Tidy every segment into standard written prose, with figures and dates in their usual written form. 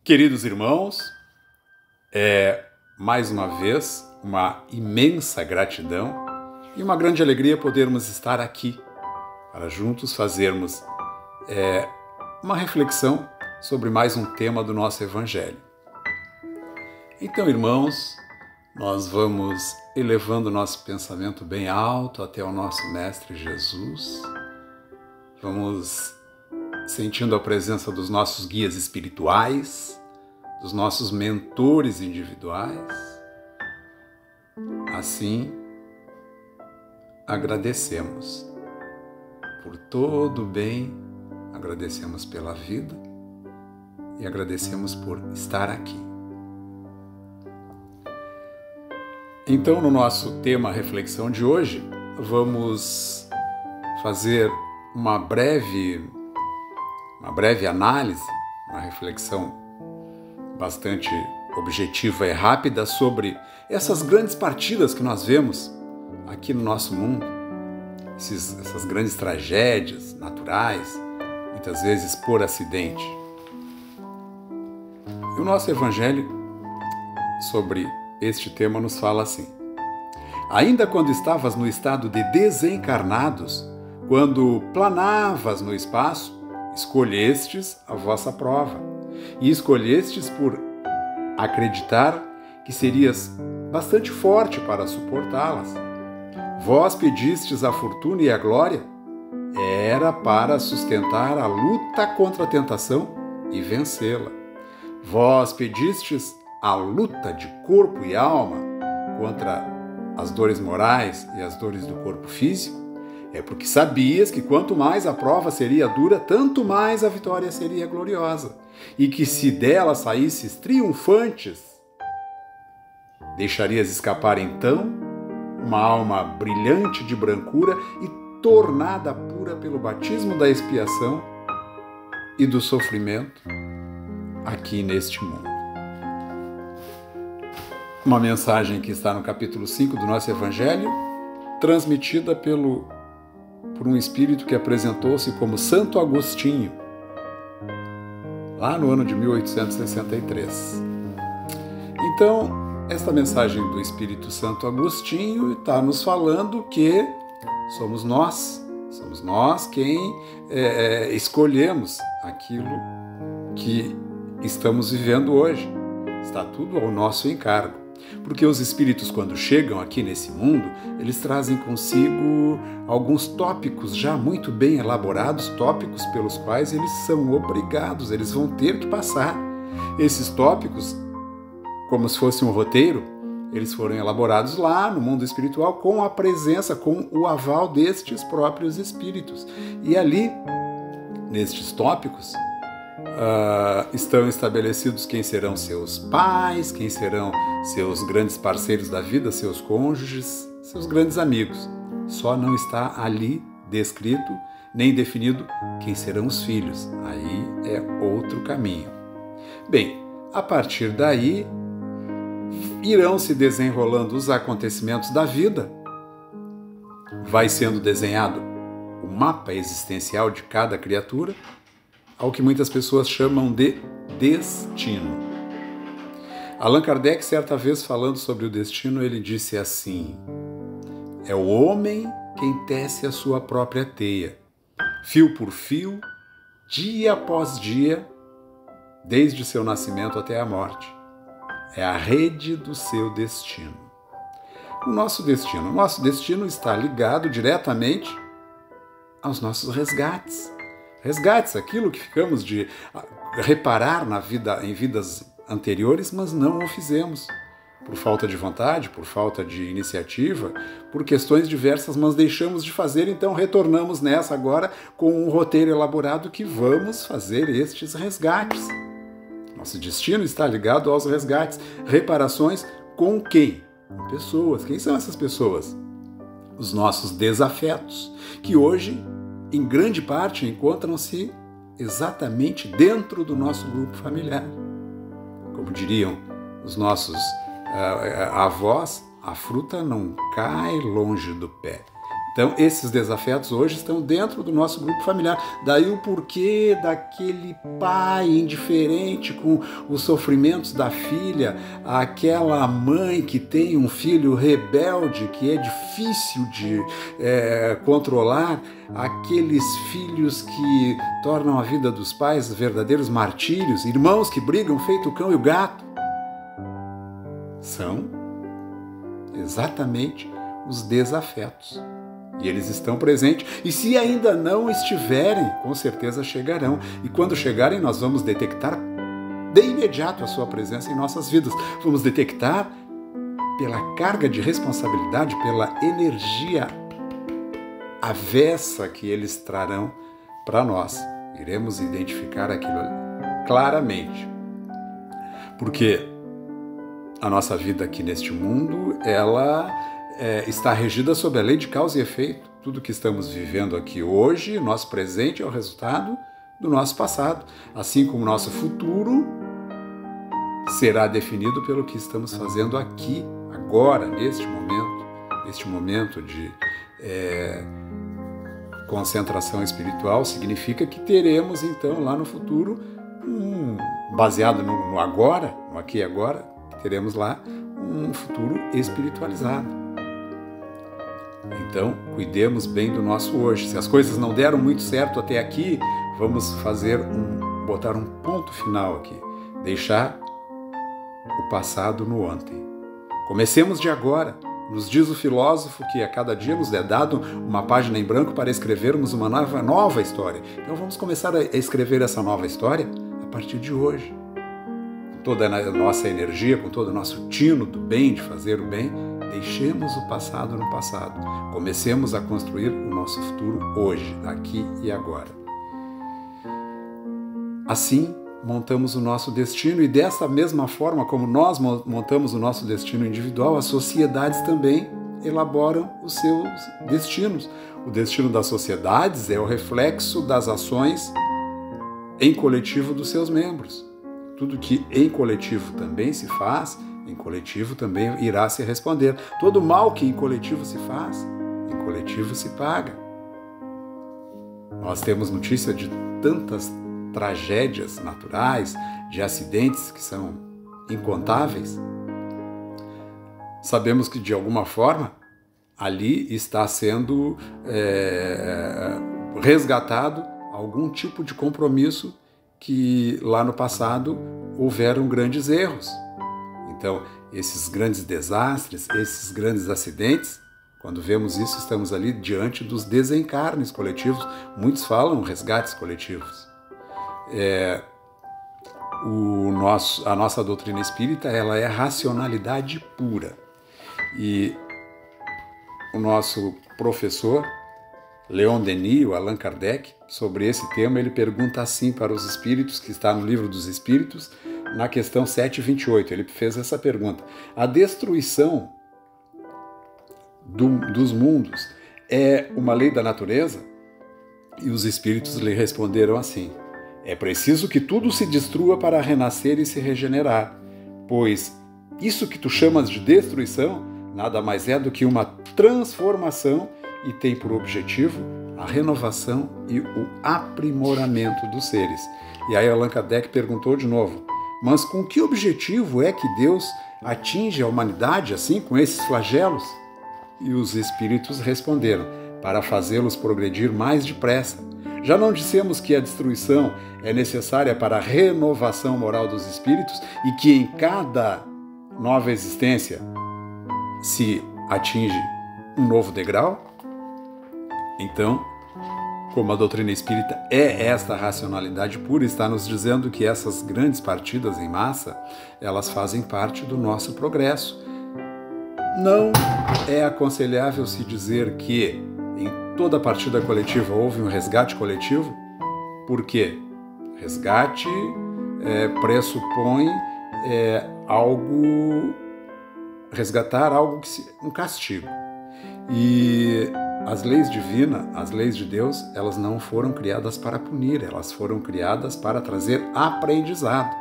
Queridos irmãos, mais uma vez uma imensa gratidão e uma grande alegria podermos estar aqui para juntos fazermos uma reflexão sobre mais um tema do nosso Evangelho. Então, irmãos, nós vamos elevando nosso pensamento bem alto até o nosso Mestre Jesus. Vamos sentindo a presença dos nossos guias espirituais, dos nossos mentores individuais. Assim, agradecemos por todo o bem, agradecemos pela vida e agradecemos por estar aqui. Então, no nosso tema reflexão de hoje, vamos fazer uma breve análise, uma reflexão bastante objetiva e rápida sobre essas grandes partidas que nós vemos aqui no nosso mundo, essas grandes tragédias naturais, muitas vezes por acidente. E o nosso Evangelho sobre este tema nos fala assim: ainda quando estavas no estado de desencarnados, quando planavas no espaço, escolhestes a vossa prova, e escolhestes por acreditar que serias bastante forte para suportá-las. Vós pedistes a fortuna e a glória, era para sustentar a luta contra a tentação e vencê-la. Vós pedistes a luta de corpo e alma contra as dores morais e as dores do corpo físico, é porque sabias que quanto mais a prova seria dura, tanto mais a vitória seria gloriosa, e que se dela saísses triunfantes, deixarias escapar então uma alma brilhante de brancura e tornada pura pelo batismo da expiação e do sofrimento aqui neste mundo. Uma mensagem que está no capítulo 5 do nosso Evangelho, transmitida por um espírito que apresentou-se como Santo Agostinho, lá no ano de 1863. Então, esta mensagem do Espírito Santo Agostinho está nos falando que somos nós quem escolhemos aquilo que estamos vivendo hoje. Está tudo ao nosso encargo. Porque os espíritos, quando chegam aqui nesse mundo, eles trazem consigo alguns tópicos já muito bem elaborados, tópicos pelos quais eles são obrigados, eles vão ter que passar. Esses tópicos, como se fosse um roteiro, eles foram elaborados lá no mundo espiritual com a presença, com o aval destes próprios espíritos. E ali, nestes tópicos, estão estabelecidos quem serão seus pais, quem serão seus grandes parceiros da vida, seus cônjuges, seus grandes amigos. Só não está ali descrito nem definido quem serão os filhos. Aí é outro caminho. Bem, a partir daí irão se desenrolando os acontecimentos da vida. Vai sendo desenhado o mapa existencial de cada criatura, ao que muitas pessoas chamam de destino. Allan Kardec, certa vez falando sobre o destino, ele disse assim: é o homem quem tece a sua própria teia, fio por fio, dia após dia, desde o seu nascimento até a morte. É a rede do seu destino. O nosso destino está ligado diretamente aos nossos resgates. Resgates, aquilo que ficamos de reparar em vidas anteriores, mas não o fizemos. Por falta de vontade, por falta de iniciativa, por questões diversas, mas deixamos de fazer, então retornamos nessa agora com um roteiro elaborado que vamos fazer estes resgates. Nosso destino está ligado aos resgates. Reparações com quem? Com pessoas. Quem são essas pessoas? Os nossos desafetos, que hoje, em grande parte, encontram-se exatamente dentro do nosso grupo familiar. Como diriam os nossos avós, a fruta não cai longe do pé. Então, esses desafetos hoje estão dentro do nosso grupo familiar. Daí o porquê daquele pai indiferente com os sofrimentos da filha, aquela mãe que tem um filho rebelde que é difícil de controlar, aqueles filhos que tornam a vida dos pais verdadeiros martírios, irmãos que brigam feito o cão e o gato. São exatamente os desafetos. E eles estão presentes, e se ainda não estiverem, com certeza chegarão. E quando chegarem, nós vamos detectar de imediato a sua presença em nossas vidas. Vamos detectar pela carga de responsabilidade, pela energia avessa que eles trarão para nós. Iremos identificar aquilo claramente. Porque a nossa vida aqui neste mundo, ela está regida sob a lei de causa e efeito. Tudo que estamos vivendo aqui hoje, nosso presente, é o resultado do nosso passado. Assim como o nosso futuro será definido pelo que estamos fazendo aqui, agora, neste momento de concentração espiritual. Significa que teremos, então, lá no futuro, baseado no agora, no aqui e agora, teremos lá um futuro espiritualizado. Então, cuidemos bem do nosso hoje. Se as coisas não deram muito certo até aqui, vamos botar um ponto final aqui. Deixar o passado no ontem. Comecemos de agora. Nos diz o filósofo que a cada dia nos é dado uma página em branco para escrevermos uma nova história. Então vamos começar a escrever essa nova história a partir de hoje. Com toda a nossa energia, com todo o nosso tino do bem, de fazer o bem, deixemos o passado no passado. Comecemos a construir o nosso futuro hoje, aqui e agora. Assim, montamos o nosso destino, e dessa mesma forma como nós montamos o nosso destino individual, as sociedades também elaboram os seus destinos. O destino das sociedades é o reflexo das ações em coletivo dos seus membros. Tudo que em coletivo também se faz, em coletivo também irá se responder. Todo mal que em coletivo se faz, em coletivo se paga. Nós temos notícia de tantas tragédias naturais, de acidentes que são incontáveis. Sabemos que, de alguma forma, ali está sendo resgatado algum tipo de compromisso que lá no passado houveram grandes erros. Então, esses grandes desastres, esses grandes acidentes, quando vemos isso, estamos ali diante dos desencarnes coletivos. Muitos falam resgates coletivos. A nossa doutrina espírita, ela é racionalidade pura. E o nosso professor, Leon Denis, o Allan Kardec, sobre esse tema, ele pergunta assim para os espíritos, que está no Livro dos Espíritos, na questão 728. Ele fez essa pergunta: a destruição dos mundos é uma lei da natureza? E os espíritos lhe responderam assim: é preciso que tudo se destrua para renascer e se regenerar, pois isso que tu chamas de destruição nada mais é do que uma transformação e tem por objetivo a renovação e o aprimoramento dos seres. E aí Allan Kardec perguntou de novo: mas com que objetivo é que Deus atinge a humanidade assim, com esses flagelos? E os espíritos responderam: para fazê-los progredir mais depressa. Já não dissemos que a destruição é necessária para a renovação moral dos espíritos e que em cada nova existência se atinge um novo degrau? Então, como a doutrina espírita é esta racionalidade pura, está nos dizendo que essas grandes partidas em massa, elas fazem parte do nosso progresso. Não é aconselhável se dizer que em toda partida coletiva houve um resgate coletivo. Por quê? Resgate pressupõe resgatar algo, um castigo. E as leis divinas, as leis de Deus, elas não foram criadas para punir, elas foram criadas para trazer aprendizado.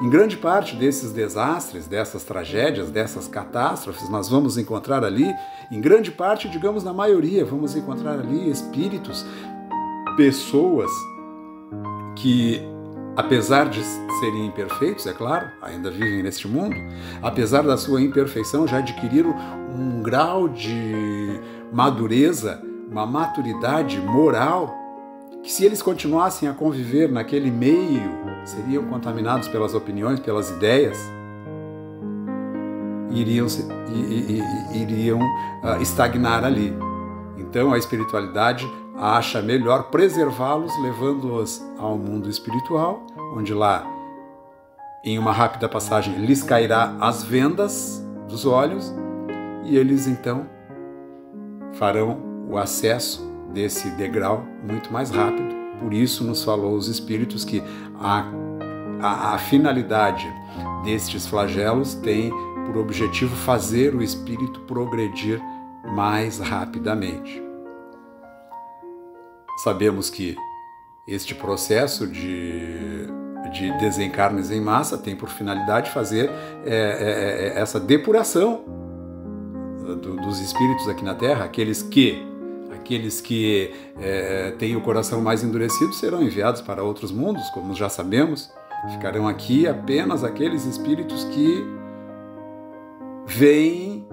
Em grande parte desses desastres, dessas tragédias, dessas catástrofes, nós vamos encontrar ali, em grande parte, digamos na maioria, vamos encontrar ali espíritos, pessoas que, apesar de serem imperfeitos, é claro, ainda vivem neste mundo, apesar da sua imperfeição, já adquiriram um grau de madureza, uma maturidade moral, que se eles continuassem a conviver naquele meio, seriam contaminados pelas opiniões, pelas ideias, iriam estagnar ali. Então a espiritualidade acha melhor preservá-los, levando-os ao mundo espiritual, onde lá, em uma rápida passagem, lhes cairá as vendas dos olhos e eles então farão o acesso desse degrau muito mais rápido. Por isso nos falou os Espíritos que a finalidade destes flagelos tem por objetivo fazer o espírito progredir mais rapidamente. Sabemos que este processo de desencarnes em massa tem por finalidade fazer essa depuração dos espíritos aqui na Terra. Aqueles que têm o coração mais endurecido serão enviados para outros mundos, como já sabemos. Ficarão aqui apenas aqueles espíritos que veem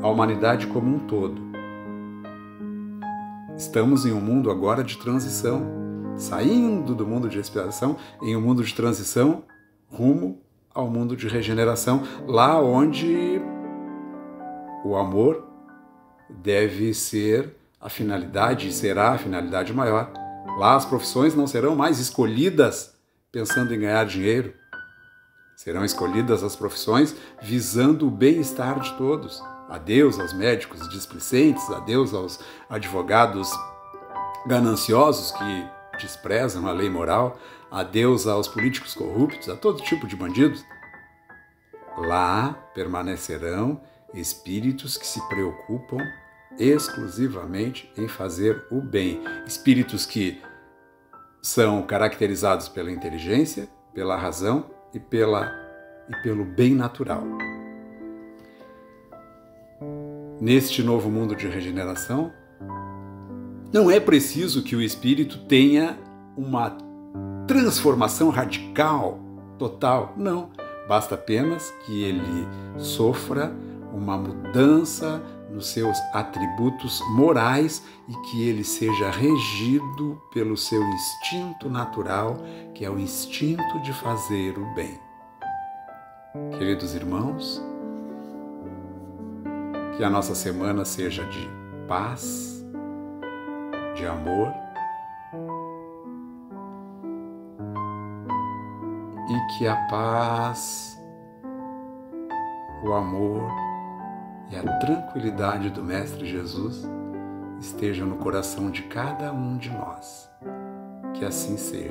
a humanidade como um todo. Estamos em um mundo agora de transição, saindo do mundo de expiação em um mundo de transição rumo ao mundo de regeneração, lá onde o amor deve ser a finalidade e será a finalidade maior. Lá as profissões não serão mais escolhidas pensando em ganhar dinheiro. Serão escolhidas as profissões visando o bem-estar de todos. Adeus aos médicos displicentes, adeus aos advogados gananciosos que desprezam a lei moral, adeus aos políticos corruptos, a todo tipo de bandidos. Lá permanecerão espíritos que se preocupam exclusivamente em fazer o bem. Espíritos que são caracterizados pela inteligência, pela razão e pelo bem natural. Neste novo mundo de regeneração, não é preciso que o espírito tenha uma transformação radical, total, não. Basta apenas que ele sofra uma mudança nos seus atributos morais e que ele seja regido pelo seu instinto natural, que é o instinto de fazer o bem. Queridos irmãos, que a nossa semana seja de paz, de amor e que a paz, o amor e a tranquilidade do Mestre Jesus estejam no coração de cada um de nós. Que assim seja.